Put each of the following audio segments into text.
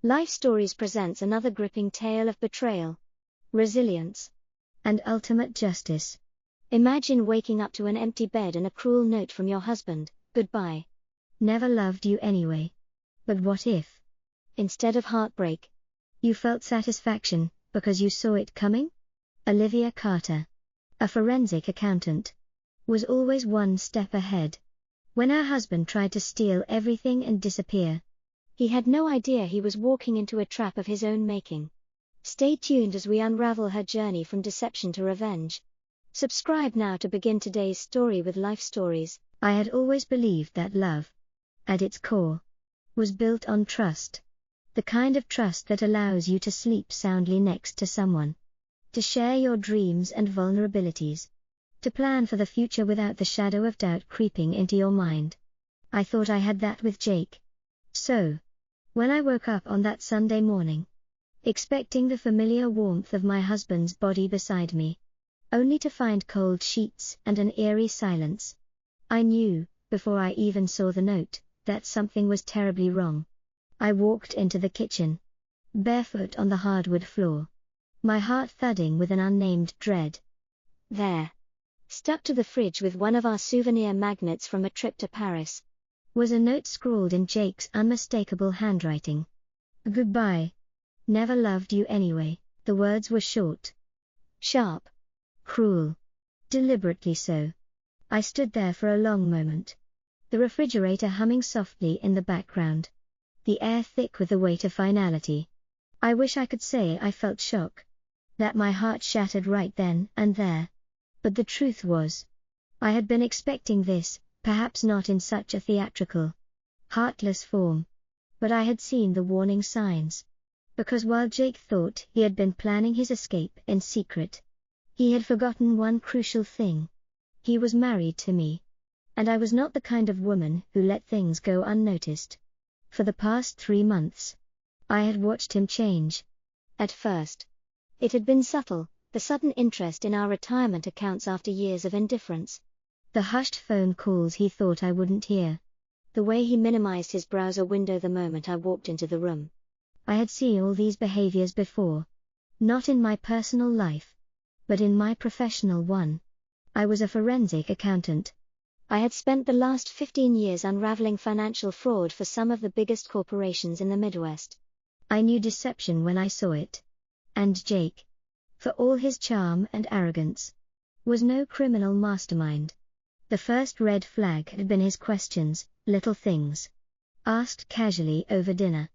Life Stories presents another gripping tale of betrayal, resilience, and ultimate justice. Imagine waking up to an empty bed and a cruel note from your husband: "Goodbye. Never loved you anyway." But what if, instead of heartbreak, you felt satisfaction, because you saw it coming? Olivia Carter, a forensic accountant, was always one step ahead. When her husband tried to steal everything and disappear, he had no idea he was walking into a trap of his own making. Stay tuned as we unravel her journey from deception to revenge. Subscribe now to begin today's story with Life Stories. I had always believed that love, at its core, was built on trust. The kind of trust that allows you to sleep soundly next to someone, to share your dreams and vulnerabilities, to plan for the future without the shadow of doubt creeping into your mind. I thought I had that with Jake. So, when I woke up on that Sunday morning, expecting the familiar warmth of my husband's body beside me, only to find cold sheets and an eerie silence, I knew, before I even saw the note, that something was terribly wrong. I walked into the kitchen, barefoot on the hardwood floor, my heart thudding with an unnamed dread. There, stuck to the fridge with one of our souvenir magnets from a trip to Paris, was a note scrawled in Jake's unmistakable handwriting. "Goodbye. Never loved you anyway." The words were short, sharp, cruel, deliberately so. I stood there for a long moment, the refrigerator humming softly in the background, the air thick with the weight of finality. I wish I could say I felt shock, that my heart shattered right then and there. But the truth was, I had been expecting this, perhaps not in such a theatrical, heartless form, but I had seen the warning signs. Because while Jake thought he had been planning his escape in secret, he had forgotten one crucial thing. He was married to me, and I was not the kind of woman who let things go unnoticed. For the past 3 months, I had watched him change. At first, it had been subtle, the sudden interest in our retirement accounts after years of indifference, the hushed phone calls he thought I wouldn't hear, the way he minimized his browser window the moment I walked into the room. I had seen all these behaviors before, not in my personal life, but in my professional one. I was a forensic accountant. I had spent the last 15 years unraveling financial fraud for some of the biggest corporations in the Midwest. I knew deception when I saw it. And Jake, for all his charm and arrogance, was no criminal mastermind. The first red flag had been his questions, little things, asked casually over dinner.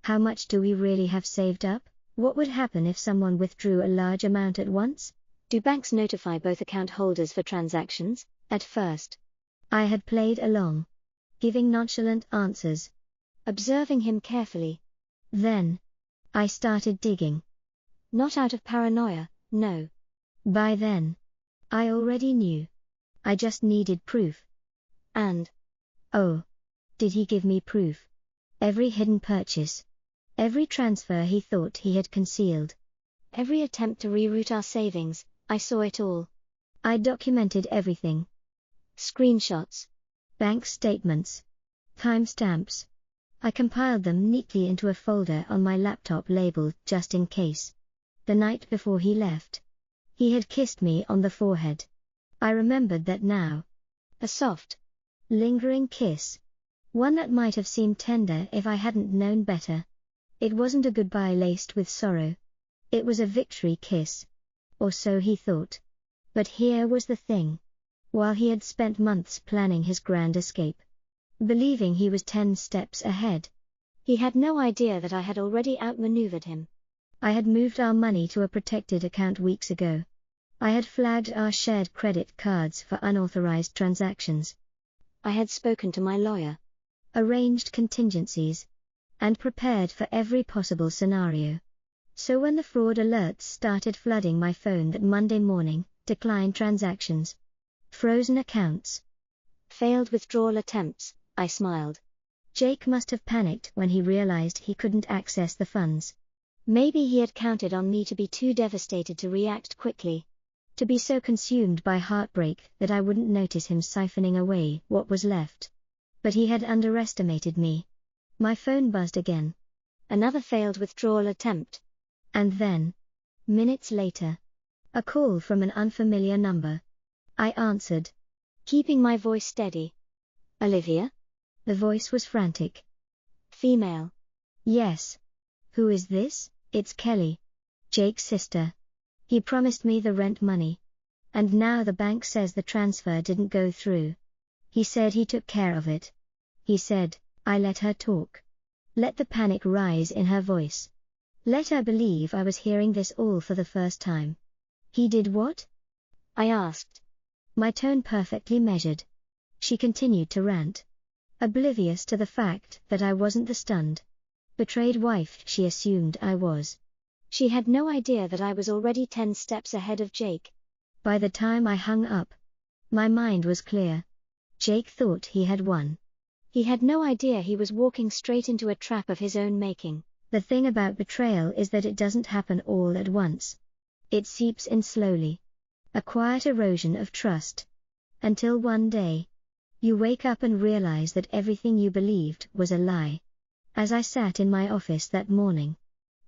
How much do we really have saved up? What would happen if someone withdrew a large amount at once? Do banks notify both account holders for transactions? At first, I had played along, giving nonchalant answers, observing him carefully. Then, I started digging. Not out of paranoia, no. By then, I already knew. I just needed proof. And, oh, did he give me proof? Every hidden purchase, every transfer he thought he had concealed, every attempt to reroute our savings, I saw it all. I documented everything. Screenshots, bank statements, timestamps. I compiled them neatly into a folder on my laptop labeled "just in case." The night before he left, he had kissed me on the forehead. I remembered that now. A soft, lingering kiss. One that might have seemed tender if I hadn't known better. It wasn't a goodbye laced with sorrow. It was a victory kiss. Or so he thought. But here was the thing. While he had spent months planning his grand escape, believing he was 10 steps ahead, he had no idea that I had already outmaneuvered him. I had moved our money to a protected account weeks ago. I had flagged our shared credit cards for unauthorized transactions. I had spoken to my lawyer, arranged contingencies, and prepared for every possible scenario. So when the fraud alerts started flooding my phone that Monday morning, declined transactions, frozen accounts, failed withdrawal attempts, I smiled. Jake must have panicked when he realized he couldn't access the funds. Maybe he had counted on me to be too devastated to react quickly, to be so consumed by heartbreak that I wouldn't notice him siphoning away what was left. But he had underestimated me. My phone buzzed again. Another failed withdrawal attempt. And then, minutes later, a call from an unfamiliar number. I answered, keeping my voice steady. Olivia? The voice was frantic. Female. Yes. Who is this? It's Kelly. Jake's sister. He promised me the rent money. And now the bank says the transfer didn't go through. He said he took care of it. He said, I let her talk. Let the panic rise in her voice. Let her believe I was hearing this all for the first time. He did what? I asked. My tone perfectly measured. She continued to rant. Oblivious to the fact that I wasn't the stunned, betrayed wife she assumed I was. She had no idea that I was already 10 steps ahead of Jake. By the time I hung up, my mind was clear. Jake thought he had won. He had no idea he was walking straight into a trap of his own making. The thing about betrayal is that it doesn't happen all at once. It seeps in slowly. A quiet erosion of trust. Until one day, you wake up and realize that everything you believed was a lie. As I sat in my office that morning,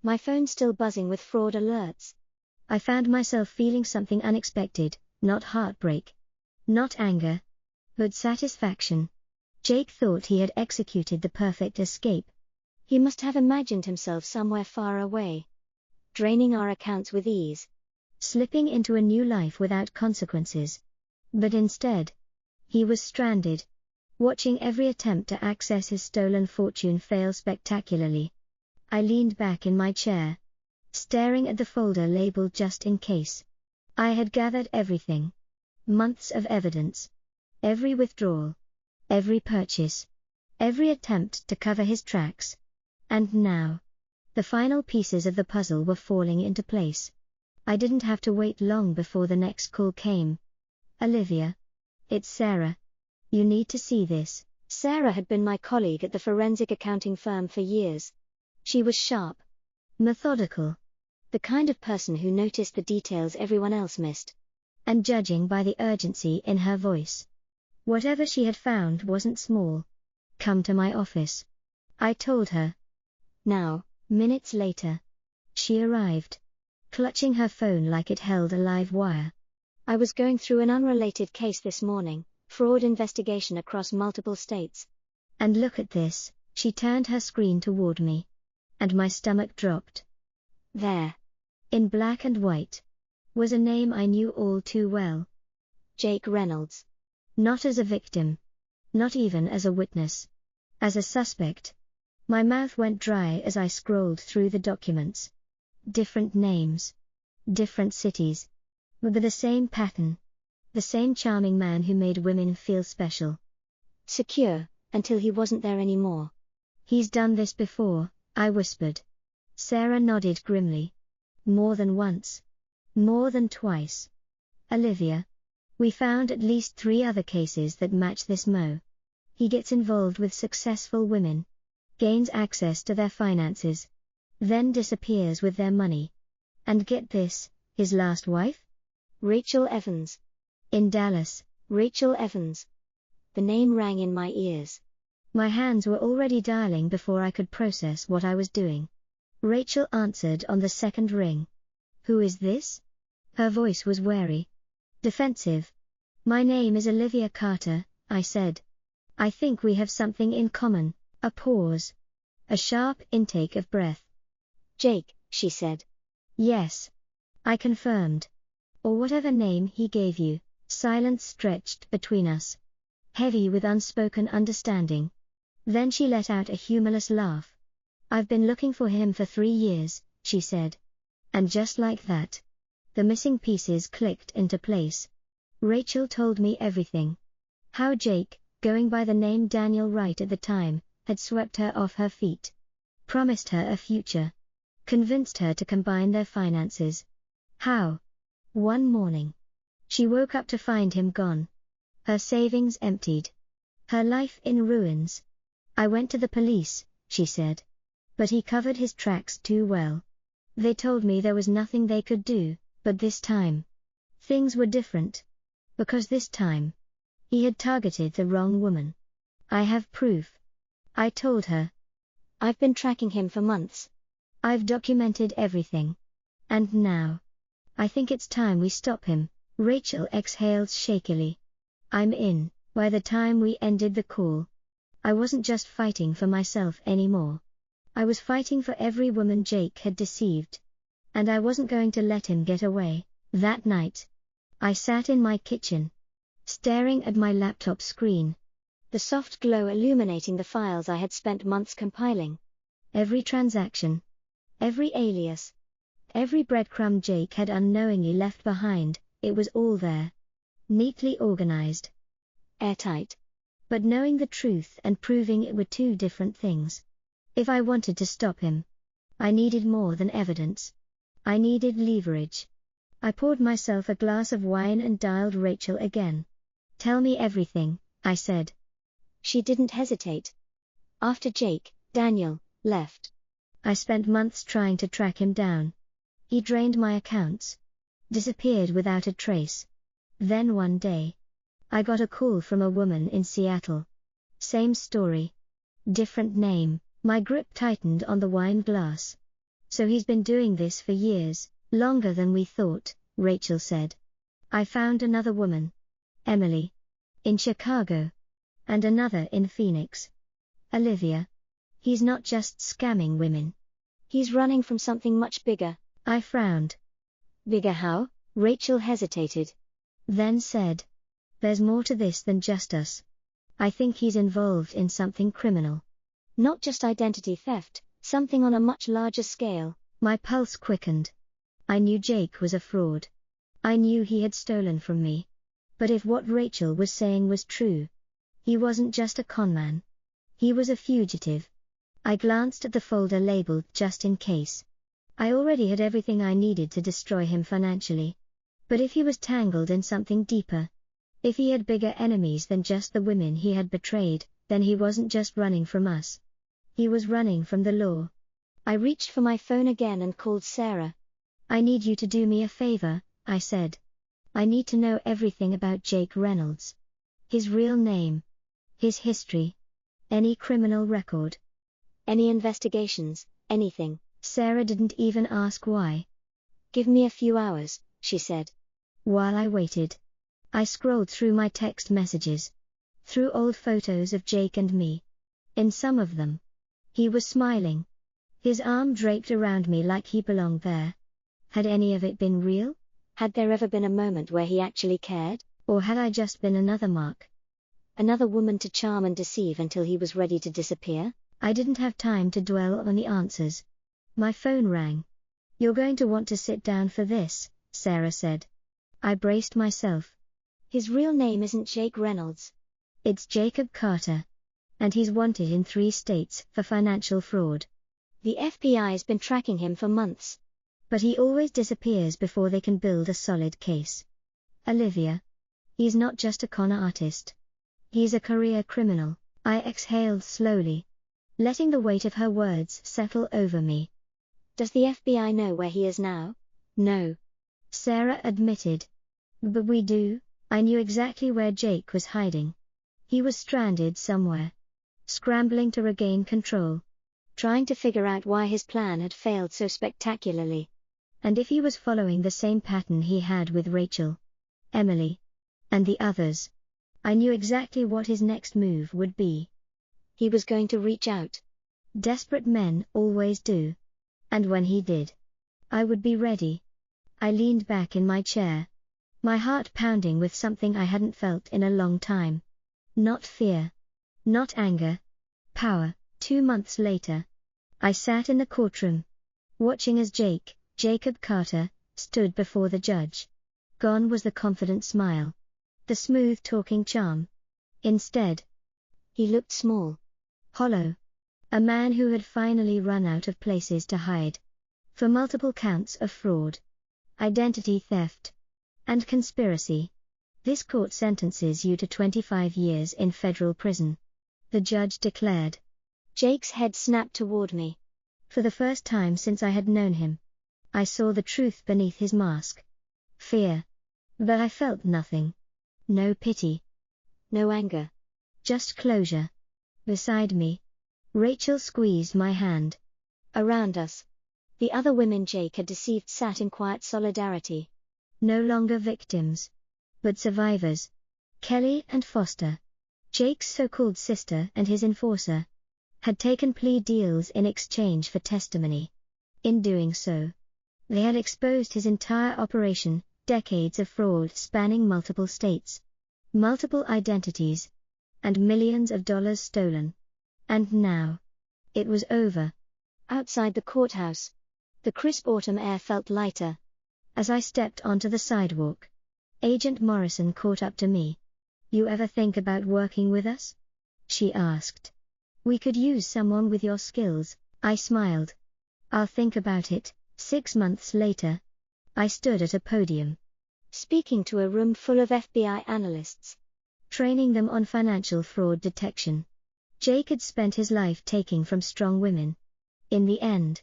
my phone still buzzing with fraud alerts, I found myself feeling something unexpected, not heartbreak, not anger, but satisfaction. Jake thought he had executed the perfect escape. He must have imagined himself somewhere far away, draining our accounts with ease, slipping into a new life without consequences. But instead, he was stranded, watching every attempt to access his stolen fortune fail spectacularly. I leaned back in my chair, staring at the folder labeled just in case. I had gathered everything. Months of evidence. Every withdrawal. Every purchase. Every attempt to cover his tracks. And now, the final pieces of the puzzle were falling into place. I didn't have to wait long before the next call came. Olivia. It's Sarah. You need to see this. Sarah had been my colleague at the forensic accounting firm for years. She was sharp, methodical, the kind of person who noticed the details everyone else missed. And judging by the urgency in her voice, whatever she had found wasn't small. Come to my office, I told her. Now, minutes later, she arrived, clutching her phone like it held a live wire. I was going through an unrelated case this morning, fraud investigation across multiple states. And look at this, she turned her screen toward me. And my stomach dropped. There, in black and white, was a name I knew all too well. Jake Reynolds. Not as a victim. Not even as a witness. As a suspect. My mouth went dry as I scrolled through the documents. Different names. Different cities. But the same pattern. The same charming man who made women feel special. Secure, until he wasn't there anymore. He's done this before, I whispered. Sarah nodded grimly. More than once. More than twice. Olivia. We found at least 3 other cases that match this mo. He gets involved with successful women. Gains access to their finances. Then disappears with their money. And get this, his last wife? Rachel Evans. In Dallas, Rachel Evans. The name rang in my ears. My hands were already dialing before I could process what I was doing. Rachel answered on the second ring. Who is this? Her voice was wary. Defensive. My name is Olivia Carter, I said. I think we have something in common. A pause. A sharp intake of breath. Jake, she said. Yes. I confirmed. Or whatever name he gave you. Silence stretched between us. Heavy with unspoken understanding. Then she let out a humorless laugh. I've been looking for him for 3 years, she said. And just like that, the missing pieces clicked into place. Rachel told me everything. How Jake, going by the name Daniel Wright at the time, had swept her off her feet. Promised her a future. Convinced her to combine their finances. How? One morning, she woke up to find him gone. Her savings emptied. Her life in ruins. I went to the police, she said. But he covered his tracks too well. They told me there was nothing they could do, but this time, things were different. Because this time, he had targeted the wrong woman. I have proof. I told her. I've been tracking him for months. I've documented everything. And now, I think it's time we stop him. Rachel exhaled shakily. I'm in. By the time we ended the call, I wasn't just fighting for myself anymore. I was fighting for every woman Jake had deceived. And I wasn't going to let him get away. That night, I sat in my kitchen, staring at my laptop screen, the soft glow illuminating the files I had spent months compiling. Every transaction, every alias, every breadcrumb Jake had unknowingly left behind, it was all there, neatly organized, airtight. But knowing the truth and proving it were two different things. If I wanted to stop him, I needed more than evidence. I needed leverage. I poured myself a glass of wine and dialed Rachel again. Tell me everything, I said. She didn't hesitate. After Jake, Daniel, left, I spent months trying to track him down. He drained my accounts, disappeared without a trace. Then one day, I got a call from a woman in Seattle. Same story, different name. My grip tightened on the wine glass. So he's been doing this for years, longer than we thought, Rachel said. I found another woman, Emily, in Chicago, and another in Phoenix, Olivia. He's not just scamming women. He's running from something much bigger. I frowned. Bigger how? Rachel hesitated, then said, there's more to this than just us. I think he's involved in something criminal. Not just identity theft, something on a much larger scale. My pulse quickened. I knew Jake was a fraud. I knew he had stolen from me. But if what Rachel was saying was true, he wasn't just a conman. He was a fugitive. I glanced at the folder labeled just in case. I already had everything I needed to destroy him financially. But if he was tangled in something deeper, if he had bigger enemies than just the women he had betrayed, then he wasn't just running from us. He was running from the law. I reached for my phone again and called Sarah. I need you to do me a favor, I said. I need to know everything about Jake Reynolds. His real name. His history. Any criminal record. Any investigations, anything. Sarah didn't even ask why. Give me a few hours, she said. While I waited, I scrolled through my text messages. Through old photos of Jake and me. In some of them, he was smiling. His arm draped around me like he belonged there. Had any of it been real? Had there ever been a moment where he actually cared? Or had I just been another mark? Another woman to charm and deceive until he was ready to disappear? I didn't have time to dwell on the answers. My phone rang. You're going to want to sit down for this, Sarah said. I braced myself. His real name isn't Jake Reynolds. It's Jacob Carter. And he's wanted in 3 states for financial fraud. The FBI's been tracking him for months. But he always disappears before they can build a solid case. Olivia. He's not just a con artist. He's a career criminal. I exhaled slowly, letting the weight of her words settle over me. Does the FBI know where he is now? No, Sarah admitted. But we do. I knew exactly where Jake was hiding. He was stranded somewhere, scrambling to regain control, trying to figure out why his plan had failed so spectacularly. And if he was following the same pattern he had with Rachel, Emily, and the others, I knew exactly what his next move would be. He was going to reach out. Desperate men always do. And when he did, I would be ready. I leaned back in my chair, my heart pounding with something I hadn't felt in a long time. Not fear. Not anger. Power. 2 months later, I sat in the courtroom, watching as Jacob Carter, stood before the judge. Gone was the confident smile, the smooth-talking charm. Instead, he looked small, hollow, a man who had finally run out of places to hide. For multiple counts of fraud, identity theft, and conspiracy, this court sentences you to 25 years in federal prison, the judge declared. Jake's head snapped toward me. For the first time since I had known him, I saw the truth beneath his mask. Fear. But I felt nothing. No pity. No anger. Just closure. Beside me, Rachel squeezed my hand. Around us, the other women Jake had deceived sat in quiet solidarity. No longer victims, but survivors. Kelly and Foster, Jake's so-called sister and his enforcer, had taken plea deals in exchange for testimony. In doing so, they had exposed his entire operation, decades of fraud spanning multiple states, multiple identities, and millions of dollars stolen. And now, it was over. Outside the courthouse, the crisp autumn air felt lighter. As I stepped onto the sidewalk, Agent Morrison caught up to me. "You ever think about working with us?" she asked. "We could use someone with your skills," I smiled. "I'll think about it." 6 months later, I stood at a podium, speaking to a room full of FBI analysts, training them on financial fraud detection. Jake had spent his life taking from strong women. In the end,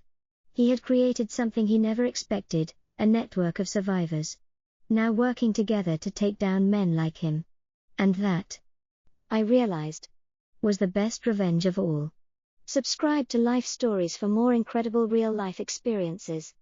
he had created something he never expected, a network of survivors, now working together to take down men like him. And that, I realized, was the best revenge of all. Subscribe to Life Stories for more incredible real-life experiences.